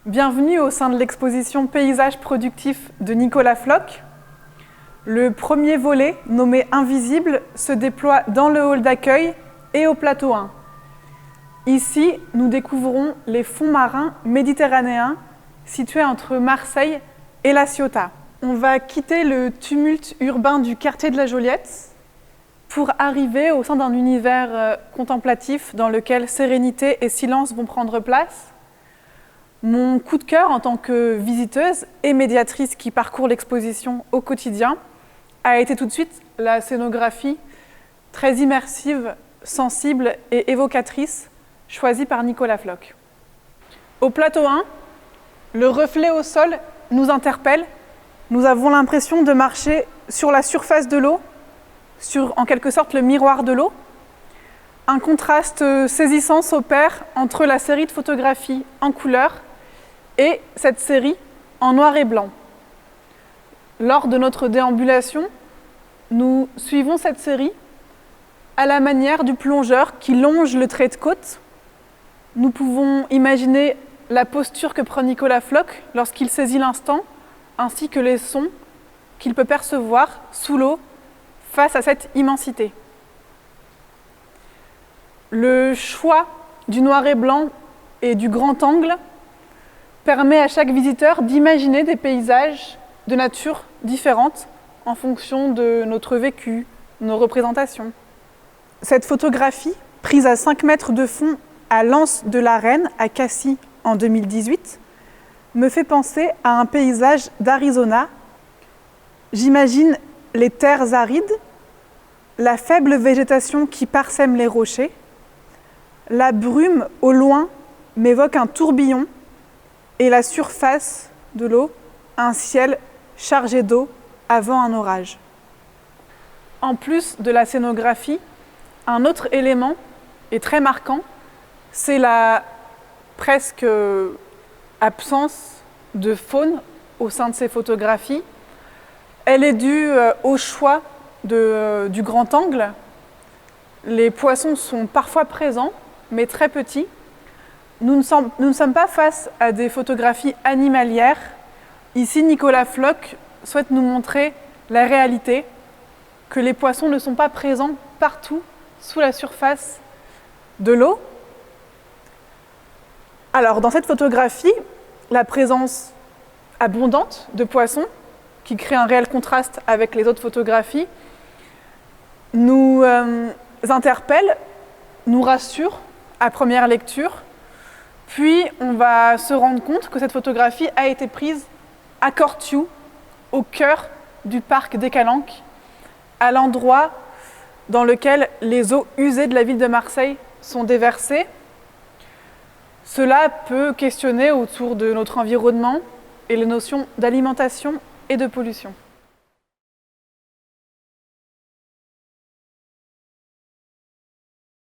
Bienvenue au sein de l'exposition Paysages productifs de Nicolas Floch. Le premier volet, nommé Invisible, se déploie dans le hall d'accueil et au plateau 1. Ici, nous découvrons les fonds marins méditerranéens situés entre Marseille et La Ciotat. On va quitter le tumulte urbain du quartier de la Joliette pour arriver au sein d'un univers contemplatif dans lequel sérénité et silence vont prendre place. Mon coup de cœur en tant que visiteuse et médiatrice qui parcourt l'exposition au quotidien a été tout de suite la scénographie très immersive, sensible et évocatrice choisie par Nicolas Floch. Au plateau 1, le reflet au sol nous interpelle. Nous avons l'impression de marcher sur la surface de l'eau, sur en quelque sorte le miroir de l'eau. Un contraste saisissant s'opère entre la série de photographies en couleur et cette série en noir et blanc. Lors de notre déambulation, nous suivons cette série à la manière du plongeur qui longe le trait de côte. Nous pouvons imaginer la posture que prend Nicolas Floch lorsqu'il saisit l'instant, ainsi que les sons qu'il peut percevoir sous l'eau face à cette immensité. Le choix du noir et blanc et du grand angle permet à chaque visiteur d'imaginer des paysages de nature différentes en fonction de notre vécu, nos représentations. Cette photographie, prise à 5 mètres de fond à l'Anse de la Reine, à Cassis, en 2018, me fait penser à un paysage d'Arizona. J'imagine les terres arides, la faible végétation qui parsème les rochers. La brume au loin m'évoque un tourbillon et la surface de l'eau, un ciel chargé d'eau avant un orage. En plus de la scénographie, un autre élément est très marquant, c'est la presque absence de faune au sein de ces photographies. Elle est due au choix du grand angle. Les poissons sont parfois présents, mais très petits. Nous ne sommes pas face à des photographies animalières. Ici, Nicolas Floch souhaite nous montrer la réalité, que les poissons ne sont pas présents partout sous la surface de l'eau. Alors, dans cette photographie, la présence abondante de poissons, qui crée un réel contraste avec les autres photographies, nous interpelle, nous rassure à première lecture. Puis, on va se rendre compte que cette photographie a été prise à Cortiou, au cœur du parc des Calanques, à l'endroit dans lequel les eaux usées de la ville de Marseille sont déversées. Cela peut questionner autour de notre environnement et les notions d'alimentation et de pollution.